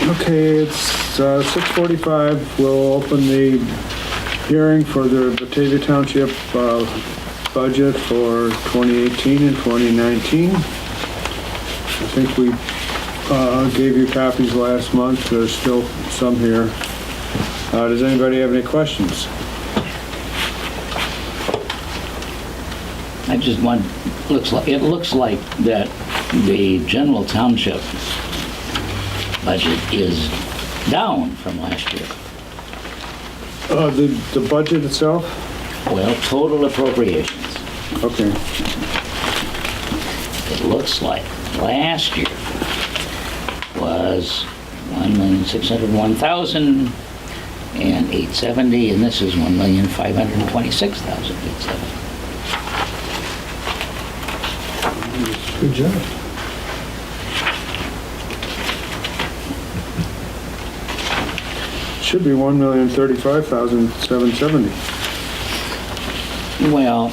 Okay, it's 6:45. We'll open the hearing for the Batavia Township budget for 2018 and 2019. I think we gave you copies last month. There's still some here. Does anybody have any questions? I just want, it looks like that the general township budget is down from last year. The budget itself? Well, total appropriations. Okay. It looks like last year was 1,601,870, and this is 1,526,870. Good job. Should be 1,035,770. Well,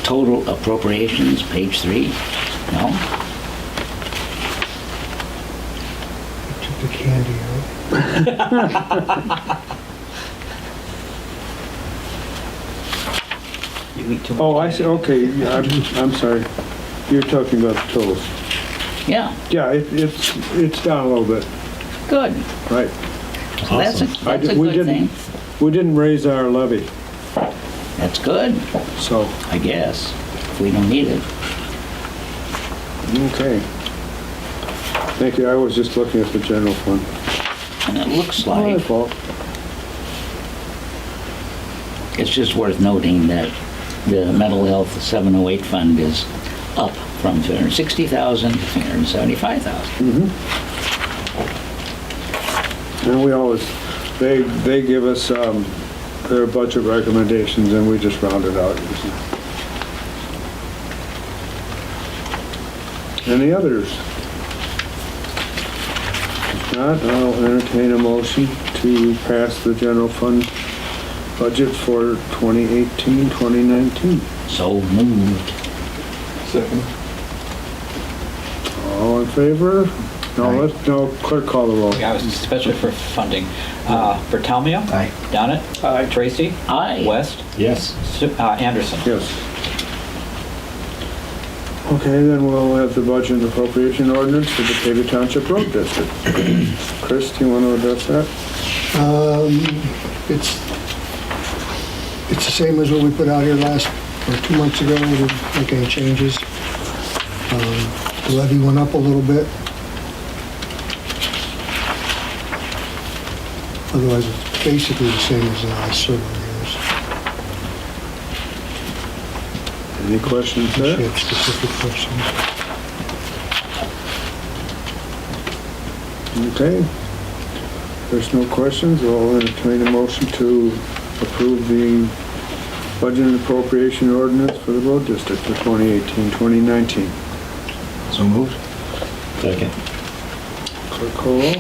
total appropriations, page 3, no? Took the candy out. You eat too much. Oh, I see, okay, yeah, I'm sorry. You're talking about the totals. Yeah, Yeah, it's down a little bit, good. right. So that's a We good didn't- thing. We didn't raise our levy, That's good, so, I guess, if we don't need it. okay. Thank you, I was just looking at the general fund. And it looks My like, fault. it's just worth noting that the mental health 708 fund is up from 260,000 to 375,000. And we always, they give us their budget recommendations and we just round it out usually. Any others? If not, I'll entertain a motion to pass the general fund budget for 2018, 2019. So moved. Second. All in favor? No, clerk call the roll. Yeah, I was especially for funding. For Talmia? Aye. Downett? Aye. Tracy? Aye. West? Yes. Anderson? Yes. Okay, then we'll have the budget and appropriation ordinance for the Batavia Township Road District. Chris, do you want to address that? It's the same as what we put out here 2 months ago. We didn't make any changes. The levy went up a little bit. Otherwise, it's basically the same as the last several years. Any questions If you there? have specific questions. Okay. There's no questions. I'll entertain a motion to approve the budget and appropriation ordinance for the road district for 2018, 2019. So moved. Second. Clerk call roll.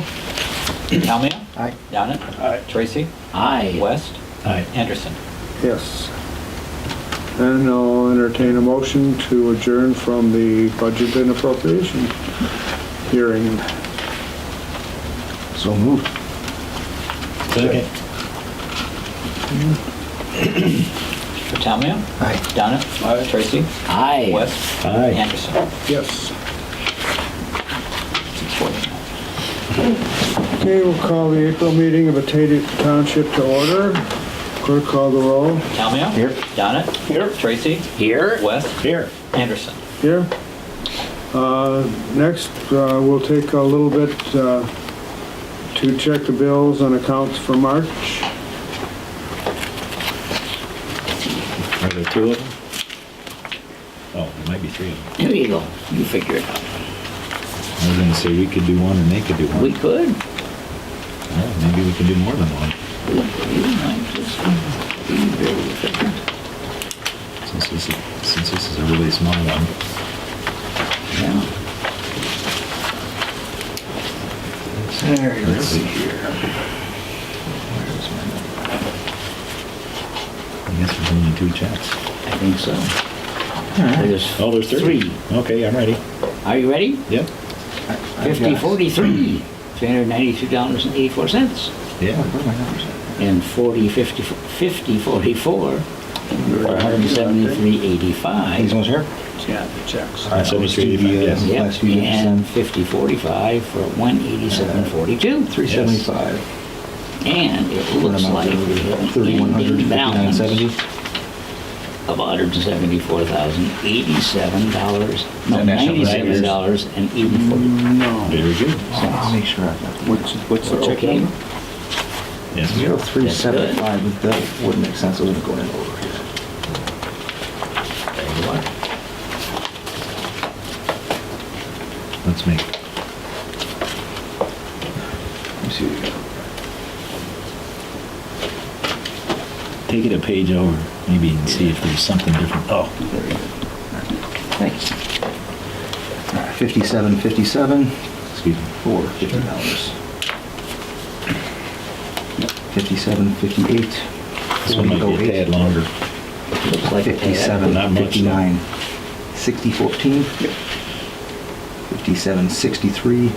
Talmia? Aye. Downett? Aye. Tracy? Aye. West? Aye. Anderson? Yes. And I'll entertain a motion to adjourn from the budget and appropriation hearing. So moved. Second. For Talmia? Aye. Downett? Tracy? Aye. West? Aye. Anderson? Yes. 6:49. Okay, we'll call the April meeting of Batavia Township to order. Clerk call the roll. Talmia? Here. Downett? Here. Tracy? Here? West? Here. Anderson? Here. Next, we'll take a little bit to check the bills and accounts for March. Are there 2 of them? Oh, there might be 3 of them. Here you go. You figure it out. I was gonna say we could do one and they could do one. We could. Well, maybe we can do more than one. You might just be very efficient. Since this is a really small one. Yeah. Let's see here. I guess there's only 2 checks. I think so. There's Oh, there's 3. Okay, I'm ready. Are you ready? Yep. 5043, $392.84. Yeah. And 5044, $173.85. These ones here? Yeah, the checks. All right, so let's do the yes. Yep, last few units and then. 5045 for $187.42. 375. And it looks like we have an 3,100, ending balance 59.70. of $174,087, no, Is that national $97.84. No. Very good. I'll make sure I've got the What's the check Okay. number? Yes. 0375, but that wouldn't make sense, it wouldn't go in over here. There you are. Let's make, Let me see what we got. take it a page over, maybe, and see if there's something different. Oh, Thanks. All right, 5757, excuse me, for $50. 5758. this one might be a tad longer. Looks like a tad. 57, Not much, 59, 6014. 57, 63,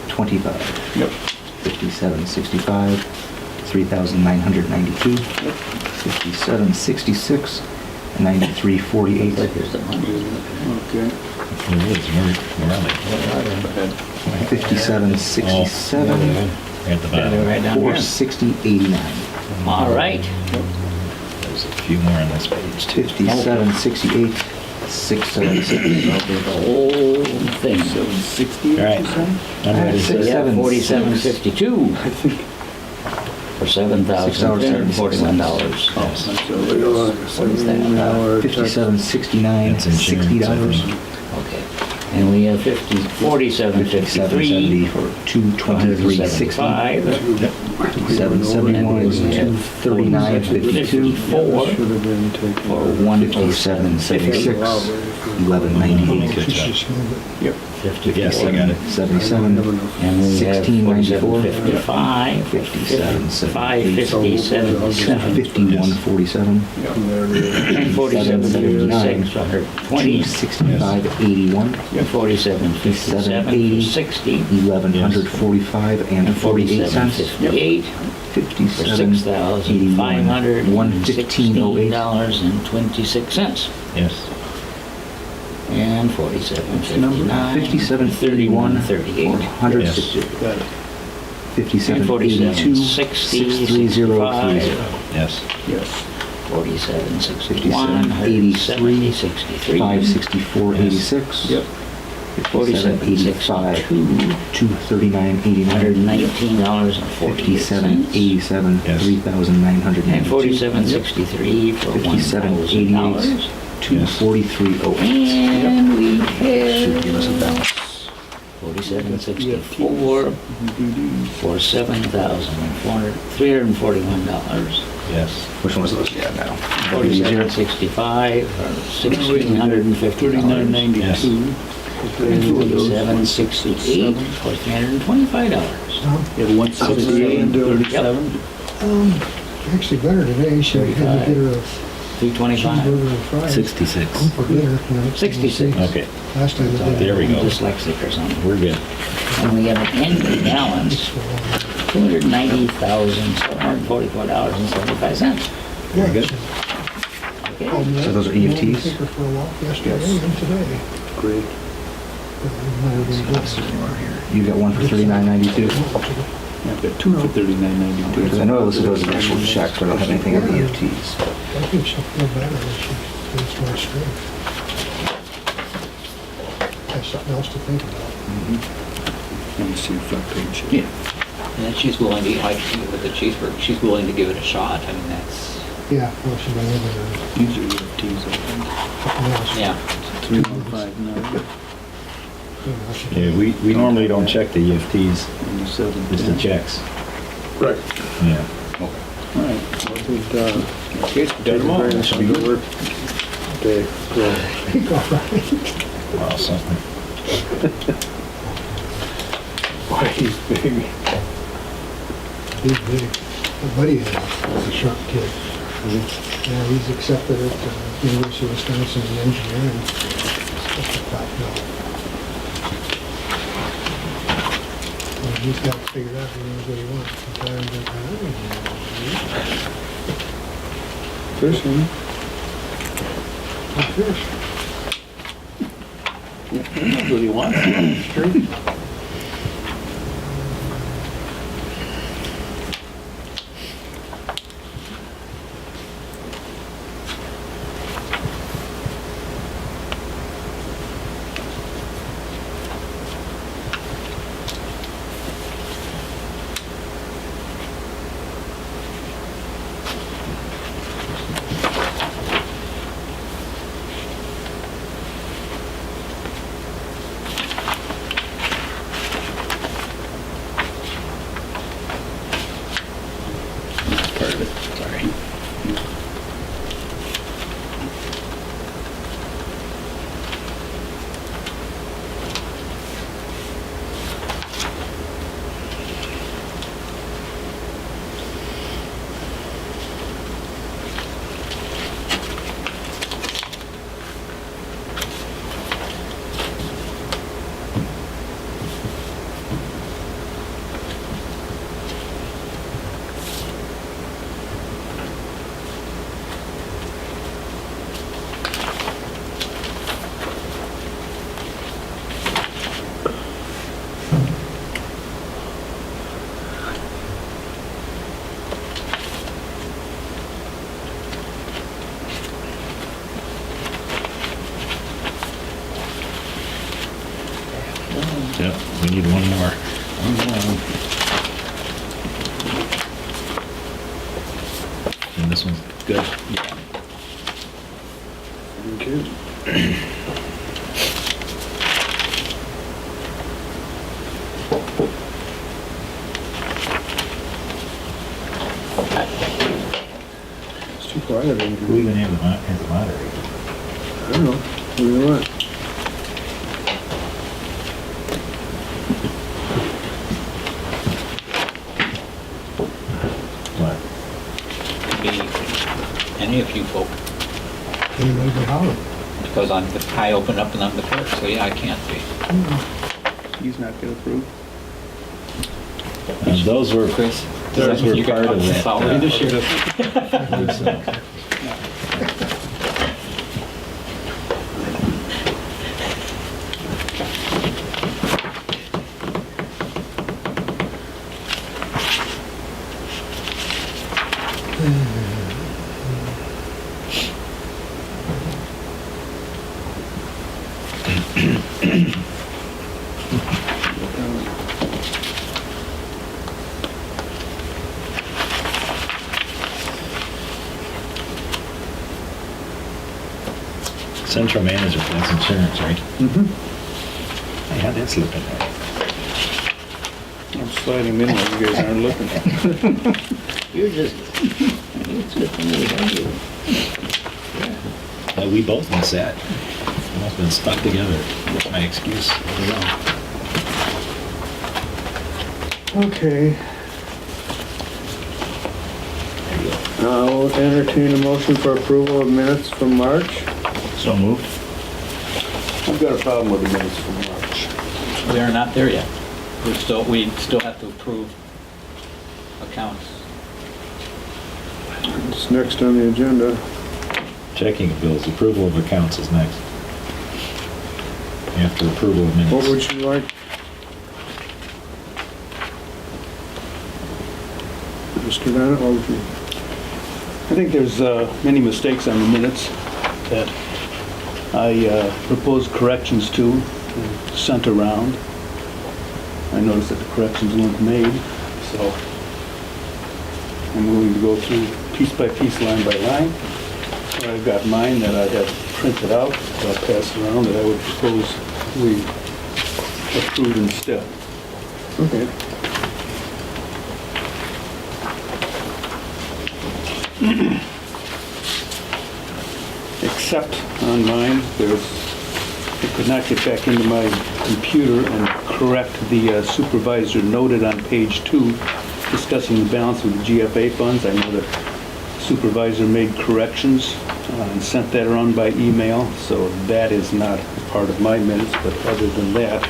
25. Yep. 57, 65, 3,992. 57, 66, 93, 48. Like there's the money. Okay. There is, where are they? 57, 67, At the They're bottom. right down here. 460, 89. All right. There's a few more on this page too. 57, 68, 676. The whole thing. 760, All right. you said? I'm ready. Six, Yeah, seven, 4752 I think. for $7,341. Oh, that's a little, $7 57, 69, That's insurance, $60. I think. Okay. And we have 4753 for 223, 60. 175. 771, 239, 52. 54 Should have been taken. for 57, 76, 1198. Good job. Yep. 54. Yes, I got it. 77, And we have 1694, 55, 57, 550, 77, 51, 47, There it is. and 47, 76 for 20, 265, 81, 47, 57, 60, 1145 and 48 47, cents. 58 for 57, 81, 115.08. $6,516.26. Yes. And 47, 59, 57, 31, 38. 160. Got it. 57, 47, 82, 60, 63030. Yes. Yes. 47, 61, 57, 170, 63. 564, 86. Yep. 57, 85, 239, 89. $119.48. 57, 87, Yes. 3,992. And 47, 63 for 57, 88, $1,000. 243.08. And we Should give us a have balance. 47, 64 for $7,341. Yes. Which one was those? Yeah, now. 47, 65 for $1,650. Yes. And 47, 68 for $325. You had 168 and 37? Actually better today, she had to get her a 325. cheeseburger and fries. 66. For dinner tonight. 66. Okay. Last time I did. There we go. Dyslexic or something. We're good. And we have an ending balance, $290,744.75. Very good. Okay. So those are EFTs? Take her for a walk yesterday and today. Great. You got one for 39.92? I've got two for 39.92. Because I know this goes to actual checks, but I don't have anything on the EFTs. I think she'll feel better when she gets more strength. Has something else to think about. Let me see if I page it. Yeah. And she's willing to, like, with the cheeseburger, she's willing to give it a shot. I mean, that's, Yeah, well, she's been living on These are EFTs, I think. something else. yeah. 3159, Yeah, we normally don't check the EFTs, 97. just the checks. Right. Yeah. All right. Well, good, okay, so Got 'em all. very nice. Good work. Okay, cool. All right. Wow, something. Boy, he's big. He's big. My buddy is a sharp kid. Yeah, he's accepted at University of Wisconsin in engineering. Such a top job. He's got it figured out, he knows what he wants. Sometimes I don't know. Fishing. Fish. That's what he wants. True. Part of it, sorry. Yep, we need one more. And this one's good. Thank you. It's too quiet in Who here. even have the moderator? I don't know. What do you want? What? Could be any of you folk, Anybody but Howard. because I opened up and I'm the clerk, so yeah, I can't be. He's not gonna approve. Those were, Chris, those were you got part of the it. salary this year. Central manager, that's insurance, right? Mm-hmm. I had that slipping there. I'm sliding in while you guys aren't looking. You're just, it's good for me to have you. We both missed that. We've both been stuck together. That's my excuse. I don't know. Okay. I'll entertain a motion for approval of minutes from March. So moved. I've got a problem with the minutes from March. We are not there yet. We still have to approve accounts. It's next on the agenda. Checking of bills, approval of accounts is next. After approval of minutes. What would you like? Mr. Bennett, what would you? I think there's many mistakes on the minutes that I proposed corrections to and sent around. I noticed that the corrections weren't made, so I'm willing to go through piece by piece, line by line. I've got mine that I have printed out, that I'll pass around, that I would propose we approve instead. Okay. Except on mine, I could not get back into my computer and correct the supervisor noted on page 2 discussing the balance of the GFA funds. I know that supervisor made corrections and sent that around by email, so that is not part of my minutes, but other than that,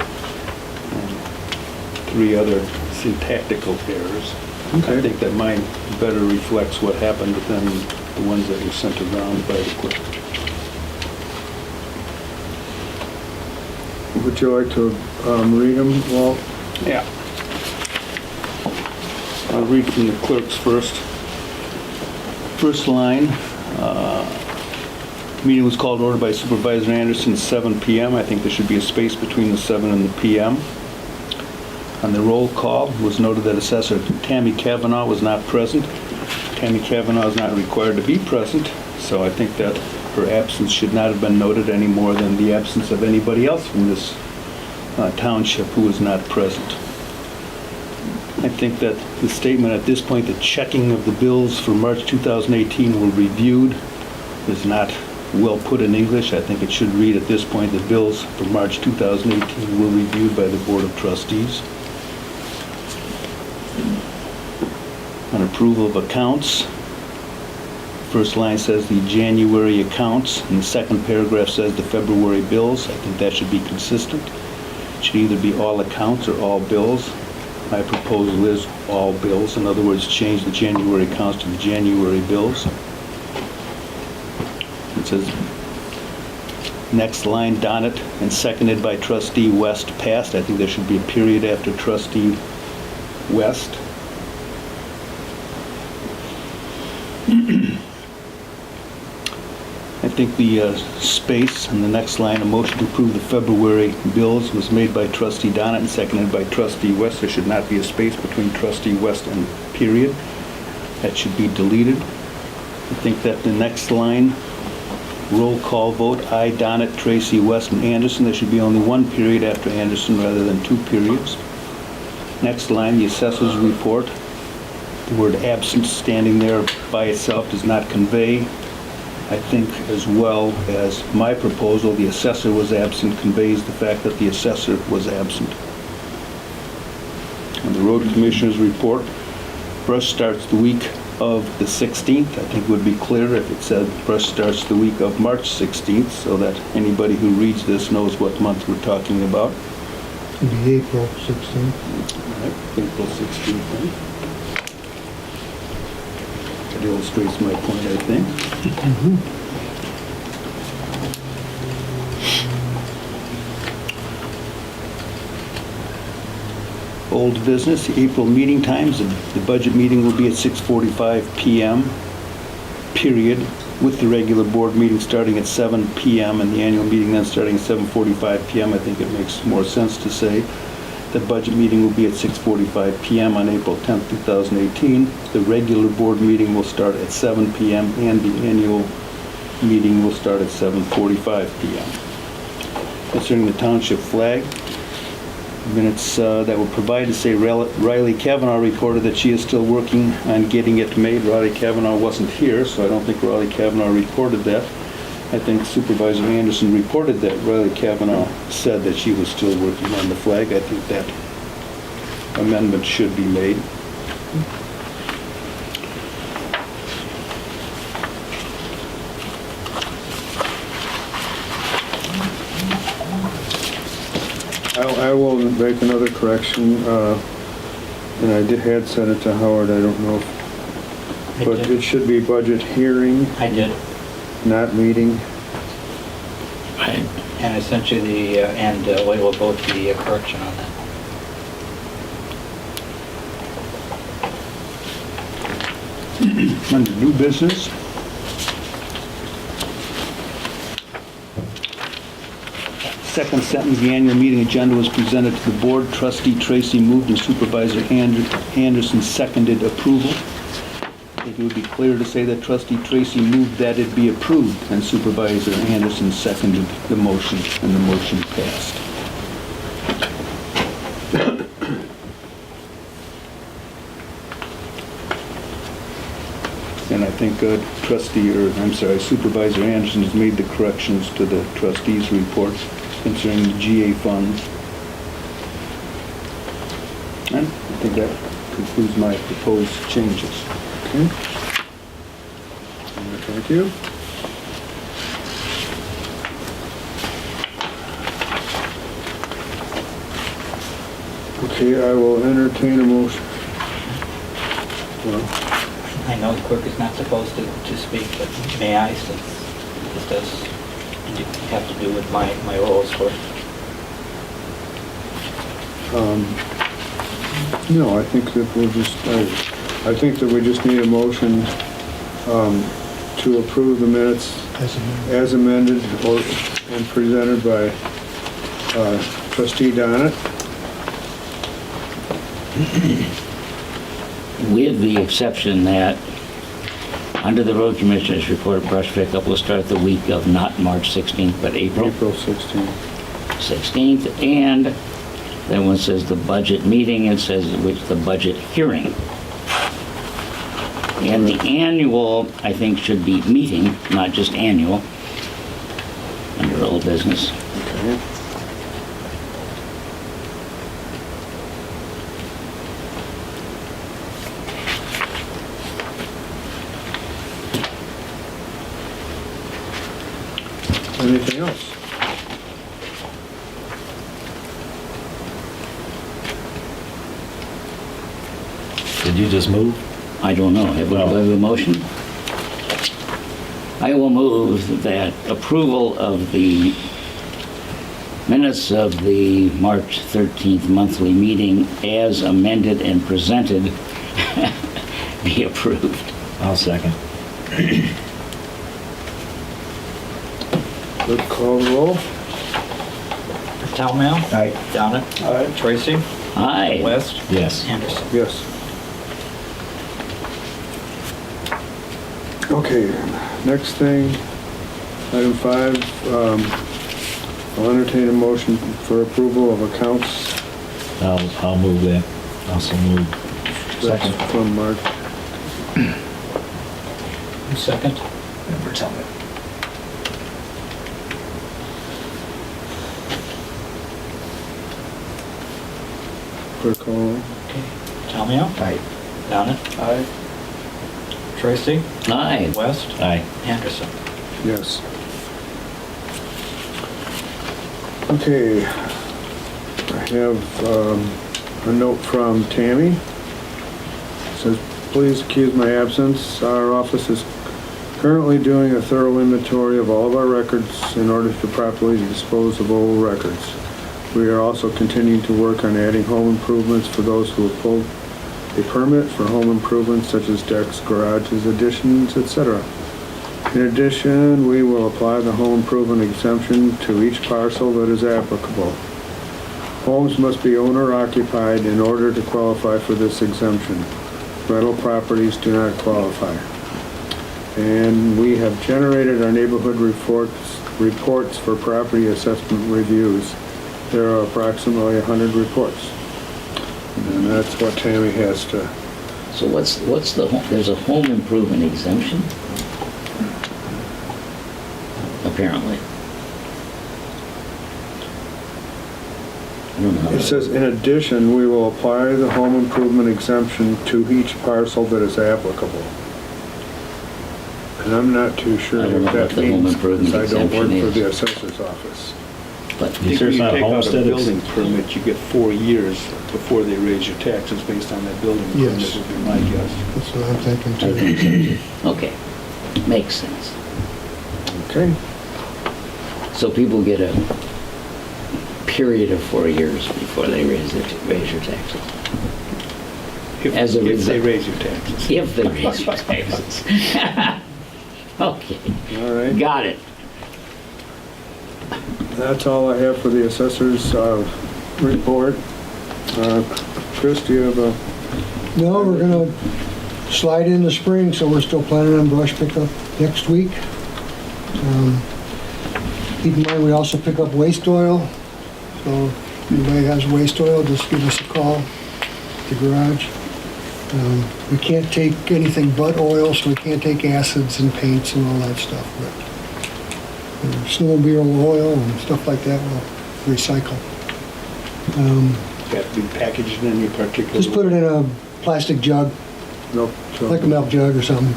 3 other syntactical errors. I Okay. think that mine better reflects what happened than the ones that were sent around by the clerk. Would you like to read them, Walt? Yeah. I'll read from the clerk's first. First line, meeting was called to order by Supervisor Anderson at 7 p.m. I think there should be a space between the 7 and the p.m. On the roll call, it was noted that Assessor Tammy Kavanaugh was not present. Tammy Kavanaugh is not required to be present, so I think that her absence should not have been noted any more than the absence of anybody else from this township who was not present. I think that the statement at this point, the checking of the bills for March 2018 were reviewed, is not well put in English. I think it should read at this point, the bills for March 2018 were reviewed by the Board of Trustees. On approval of accounts, first line says the January accounts, and the second paragraph says the February bills. I think that should be consistent. It should either be all accounts or all bills. My proposal is all bills. In other words, change the January accounts to the January bills. It says, next line, Donnet, and seconded by Trustee West passed. I think there should be a period after Trustee West. I think the space in the next line, a motion to approve the February bills was made by Trustee Donnet and seconded by Trustee West. There should not be a space between Trustee West and period. That should be deleted. I think that the next line, roll call vote, I, Donnet, Tracy, West, and Anderson. There should be only one period after Anderson rather than 2 periods. Next line, the assessor's report. The word absent standing there by itself does not convey, I think, as well as my proposal, the assessor was absent, conveys the fact that the assessor was absent. On the road commissioner's report, brush starts the week of the 16th. I think it would be clearer if it said brush starts the week of March 16th, so that anybody who reads this knows what month we're talking about. It'd be April 16th. All right, April 16th, then. That illustrates my point, I think. Old business, the April meeting times, the budget meeting will be at 6:45 p.m., period, with the regular board meeting starting at 7 p.m. and the annual meeting then starting at 7:45 p.m. I think it makes more sense to say the budget meeting will be at 6:45 p.m. on April 10th, 2018. The regular board meeting will start at 7 p.m. and the annual meeting will start at 7:45 p.m. Concerning the township flag, minutes that were provided say Riley Kavanaugh reported that she is still working on getting it made. Riley Kavanaugh wasn't here, so I don't think Riley Kavanaugh reported that. I think Supervisor Anderson reported that Riley Kavanaugh said that she was still working on the flag. I think that amendment should be made. I will make another correction, and I had sent it to Howard, I don't know, but it should be budget hearing, I did, not meeting. Right. and I sent you the, and we will vote the correction on that. Under new business, second sentence, the annual meeting agenda was presented to the board. Trustee Tracy moved and Supervisor Anderson seconded approval. I think it would be clear to say that Trustee Tracy moved that it be approved and Supervisor Anderson seconded the motion and the motion passed. And I think Supervisor Anderson has made the corrections to the trustees' report concerning the GA funds. And I think that concludes my proposed changes. Okay. Thank you. Okay, I will entertain a motion. Well, I know the clerk is not supposed to speak, but may I, since this does have to do with my roles for... no, I think that we'll just, I think that we just need a motion to approve the minutes as amended or, and presented by trustee Donnett. With the exception that, under the road commissioner's report, brush pickup will start the week of not March 16th, but April April 16th. 16th, and then when it says the budget meeting, it says which the budget hearing. And the annual, I think, should be meeting, not just annual, under old business. Okay. Anything else? Did you just move? I don't know. Have we have a motion? I will move that approval of the minutes of the March 13th monthly meeting as amended and presented be approved. I'll second. Let's call the roll. Talmail? Aye. Donnett? Aye. Tracy? Aye. West? Yes. Anderson? Yes. Okay, next thing, item 5, I'll entertain a motion for approval of accounts. I'll move that. Also move. That's from March. Second? Member Talbot. Clerk call. Talmail? Aye. Donnett? Aye. Tracy? Aye. West? Aye. Anderson? Yes. Okay, I have a note from Tammy. It says, please excuse my absence. Our office is currently doing a thorough inventory of all of our records in order to properly dispose of old records. We are also continuing to work on adding home improvements for those who have pulled a permit for home improvements such as decks, garages, additions, etc. In addition, we will apply the home improvement exemption to each parcel that is applicable. Homes must be owner occupied in order to qualify for this exemption. Rental properties do not qualify. And we have generated our neighborhood reports for property assessment reviews. There are approximately 100 reports. And that's what Tammy has to, So what's the, there's a home improvement exemption? Apparently. I don't know. it says, in addition, we will apply the home improvement exemption to each parcel that is applicable. And I'm not too sure I don't what know that what the home means, improvement because I don't work exemption for is. the assessor's office. But You sure it's not take out a homestead? building permit, you get 4 years before they raise your taxes based on that building permit, Yes. would be my guess. That's what I'm thinking I too. think so. Okay, makes sense. Okay, So people get a period of 4 years before they raise your taxes. As a If they result. raise your taxes. If they raise your taxes. Okay, all right. got it. That's all I have for the assessor's report. Chris, do you have a, No, we're gonna slide in the spring, so we're still planning on brush pickup next week. Keep in mind, we also pick up waste oil, so if anybody has waste oil, just give us a call at the garage. We can't take anything but oil, so we can't take acids and paints and all that stuff, but snowmobile oil and stuff like that we'll recycle. Got to be packaged in any particular... Just put it in a plastic jug, nope. so- like a milk jug or something.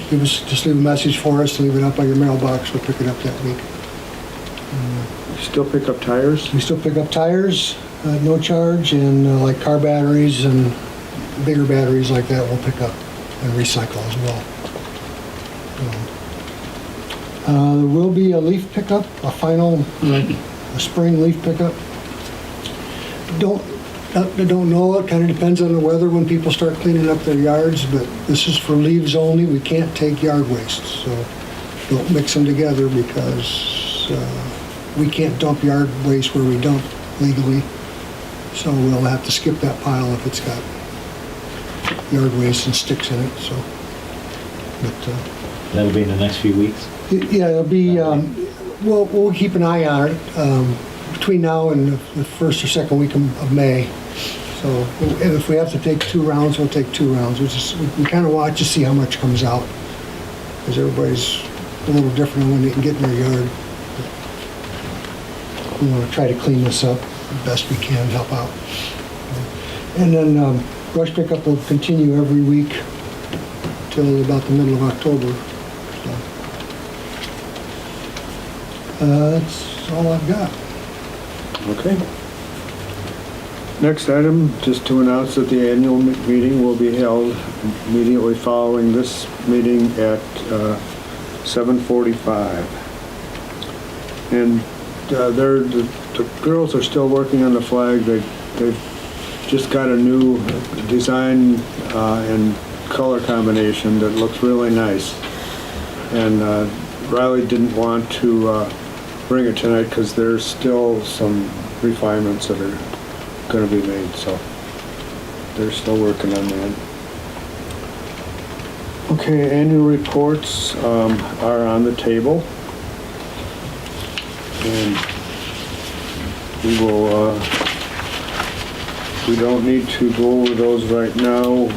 Just leave a message for us, leave it up by your mailbox, we'll pick it up that week. You still pick up tires? We still pick up tires, no charge, and like car batteries and bigger batteries like that we'll pick up and recycle as well. There will be a leaf pickup, a final, a spring leaf pickup. I don't know, it kind of depends on the weather when people start cleaning up their yards, but this is for leaves only. We can't take yard waste, so don't mix them together because we can't dump yard waste where we dump legally. So we'll have to skip that pile if it's got yard waste and sticks in it, so. But, That'll be in the next few weeks. yeah, it'll be, we'll keep an eye on it between now and the first or second week of May. So if we have to take 2 rounds, we'll take 2 rounds. We kind of watch to see how much comes out, because everybody's a little different when they can get in their yard. We want to try to clean this up the best we can, help out. And then brush pickup will continue every week till about the middle of October. So, that's all I've got. Okay. Next item, just to announce that the annual meeting will be held immediately following this meeting at 7:45. And the girls are still working on the flag. They've just got a new design and color combination that looks really nice. And Riley didn't want to bring it tonight because there's still some refinements that are going to be made, so they're still working on that. Okay, annual reports are on the table, and we will, we don't need to go over those right now.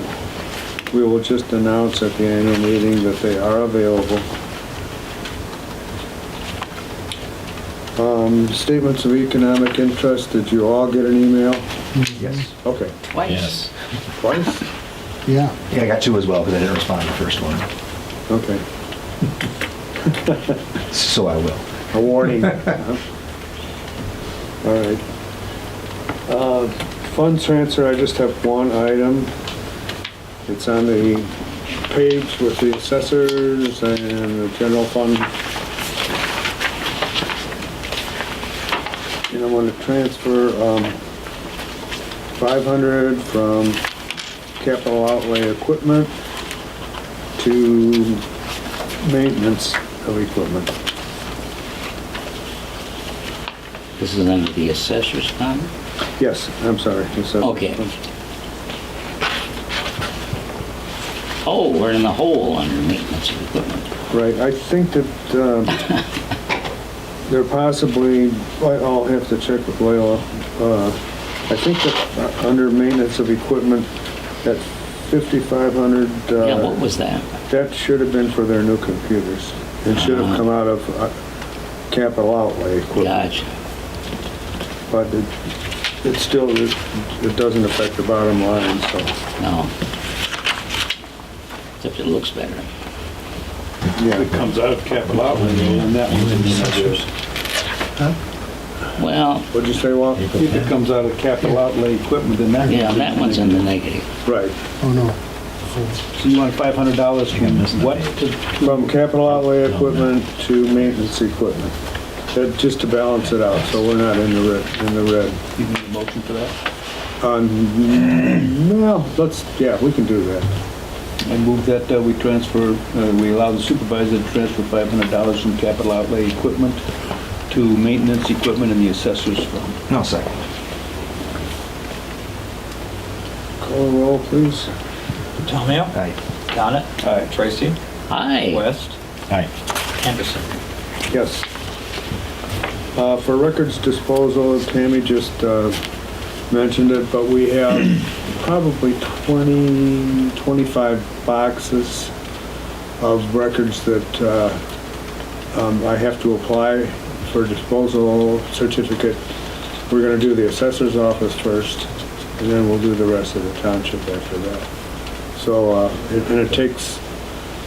We will just announce at the annual meeting that they are available. Statements of economic interest, did you all get an email? Yes. Okay. Twice. Yes. Twice? Yeah. Yeah, I got 2 as well because I didn't respond to the first one. Okay. So I will. A warning. All right. Fund transfer, I just have one item. It's on the page with the assessors and the general fund. And I want to transfer 500 from capital outlay equipment to maintenance of equipment. This is under the assessor's fund? Yes, I'm sorry. assessors. Okay. Oh, we're in the hole under maintenance of equipment. Right, I think that they're possibly, I'll have to check with Leila. I think that under maintenance of equipment, that 5,500, Yeah, what was that? that should have been for their new computers. It should have come out of capital outlay equipment. Gotcha. But it still, it doesn't affect the bottom line, so. No. Except it looks better. Yeah. It comes out of capital outlay, and that one's in the negatives. Well, What'd you say, Walt? If it comes out of capital outlay equipment, then that. yeah, that one's in the negative. Right. Oh, no. So you want $500 from what to? From capital outlay equipment to maintenance equipment. That, just to balance it out, so we're not in the red. You need a motion for that? Well, we can do that. I move that we transfer, we allow the supervisor to transfer $500 from capital outlay equipment to maintenance equipment in the assessor's fund. No, second. Call the roll, please. Tomeo? Aye. Donnet? Aye. Tracy? Hi. West? Aye. Anderson? Yes. For records disposal, Tammy just mentioned it, but we have probably 20, 25 boxes of records that I have to apply for disposal certificate. We're going to do the assessor's office first, and then we'll do the rest of the township after that. So, and it takes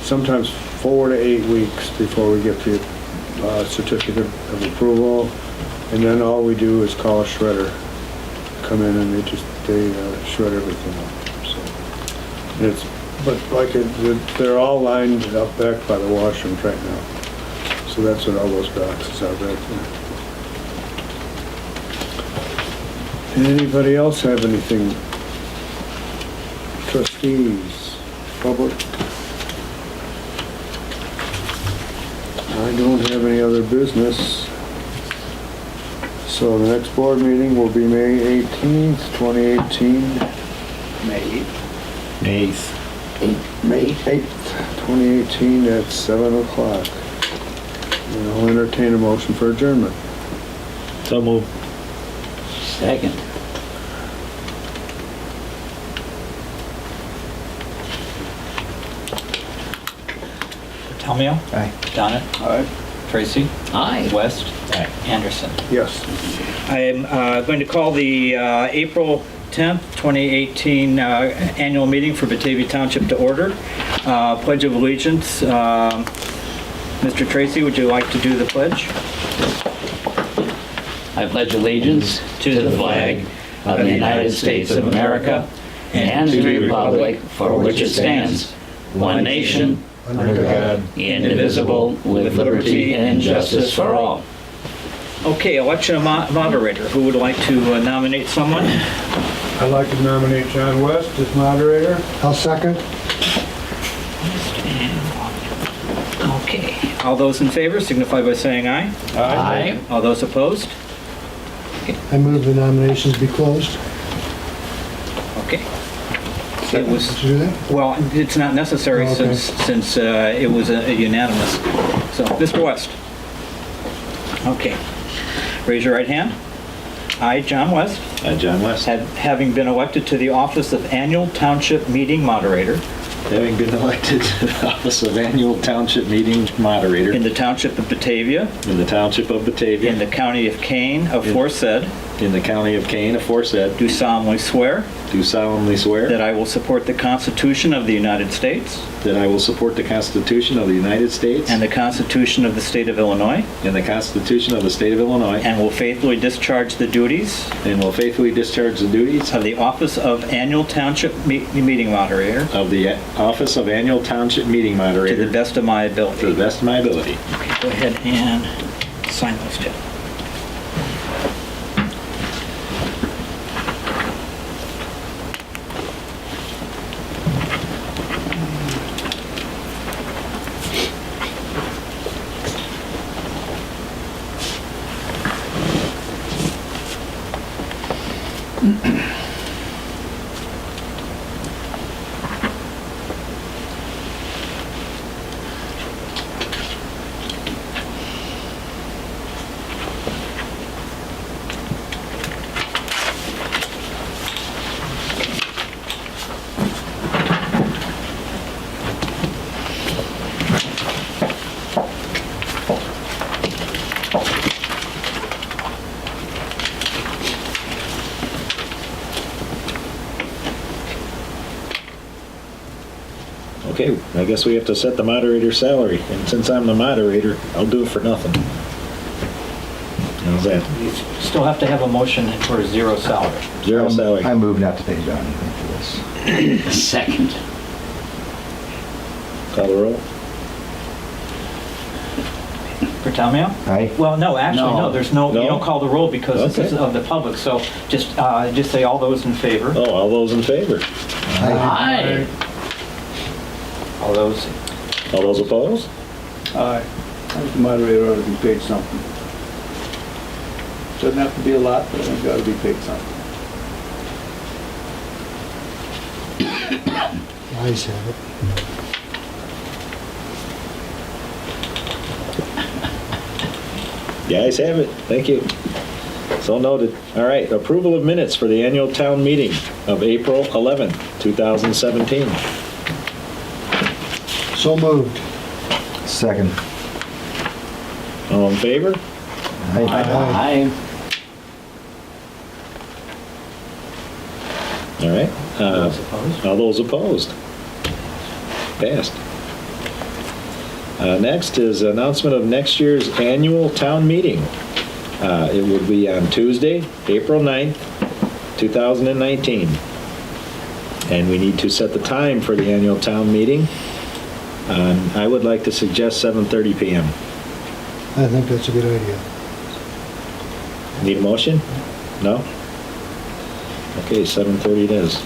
sometimes 4 to 8 weeks before we get the certificate of approval, and then all we do is call a shredder. Come in and they shred everything up, so. And they're all lined up back by the washrooms right now. So that's what all those boxes are back there. Anybody else have anything? Trustees, public? I don't have any other business. So the next board meeting will be May 18th, 2018. May. Eighth. May 8th, 2018 at 7 o'clock. And I'll entertain a motion for adjournment. So move. Second. Talmio? Aye. Donna? All right. Tracy? Aye. West? Aye. Anderson? Yes. I am going to call the April 10th, 2018 annual meeting for Batavia Township to order. Pledge of Allegiance. Mr. Tracy, would you like to do the pledge? I pledge allegiance to the flag of the United States of America and to the republic for which it stands, one nation, under God, indivisible, with liberty and justice for all. Okay, election of moderator. Who would like to nominate someone? I'd like to nominate John West as moderator. I'll second. Okay. All those in favor signify by saying aye. Aye. All those opposed? I move the nominations be closed. Okay. It was, Did you do that? well, it's not necessary Okay. since it was a unanimous. So, Mr. West. Okay. Raise your right hand. I, John West, John West. having been elected to the office of Annual Township Meeting Moderator Having been elected to the office of Annual Township Meeting Moderator in the Township of Batavia, in the Township of Batavia, in the County of Kane, aforesaid, in the County of Kane, aforesaid, do solemnly swear do solemnly swear that I will support the Constitution of the United States that I will support the Constitution of the United States and the Constitution of the State of Illinois, and the Constitution of the State of Illinois, and will faithfully discharge the duties and will faithfully discharge the duties of the office of Annual Township Meeting Moderator of the office of Annual Township Meeting to Moderator the best of my to the ability. best of my ability. Go ahead and sign those two. Okay, I guess we have to set the moderator's salary, and since I'm the moderator, I'll do it for nothing. How's that? You still have to have a motion for a zero salary. Zero salary. I move not to pay John anything for this. Second. Call the roll. Bertalmio? Aye. Well, no, actually, No. no, there's no, you No? don't call the roll because this is Okay. of the public, so just say all those in favor. Oh, all those in favor? Aye. All those, All those opposed? Aye. I think the moderator ought to be paid something. Doesn't have to be a lot, but I think it ought to be paid something. The ayes have it. The ayes have it. Thank you. So noted. All right, approval of minutes for the annual town meeting of April 11th, 2017. So moved. Second. All in favor? Aye. Aye. All right. those opposed? All those opposed? Passed. Next is announcement of next year's annual town meeting. It will be on Tuesday, April 9th, 2019. And we need to set the time for the annual town meeting. I would like to suggest 7:30 PM. I think that's a good idea. Need a motion? No? Okay, 7:30 it is.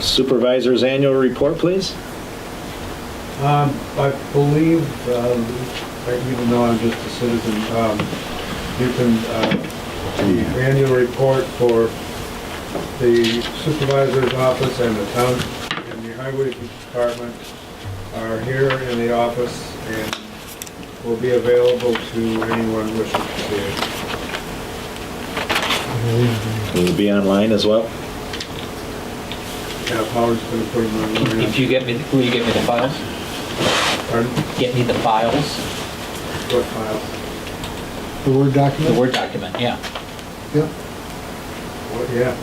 Supervisor's annual report, please. I believe, even though I'm just a citizen, you can, the annual report for the supervisor's office and the town and the highway department are here in the office and will be available to anyone wishing to see it. Will it be online as well? Yeah, Howard's gonna put them on. If you get me, will you get me the files? Pardon? Get me the files? What file? The Word The document? Word document, yeah. Yep. What, yeah,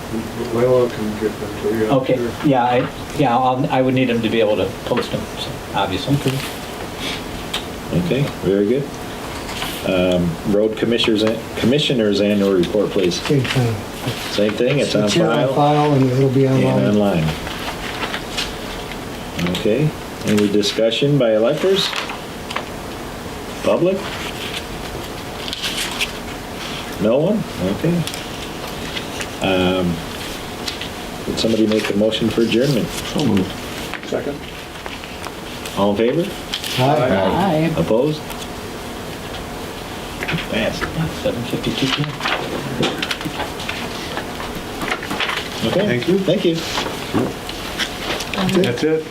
Layla can get them to you. I'm Okay, sure. yeah, I would need them to be able to post them, so, obviously. Okay, very good. Road Commissioner's annual report, please. Same thing. Same thing, it's on It's here on file file and it'll be and online. online. Okay, any discussion by electors? Public? No one? Okay. Would somebody make a motion for adjournment? So moved. Second? All in favor? Aye. Aye. Opposed? Passed. 7:52 PM. Okay. Thank you. Thank you. That's it.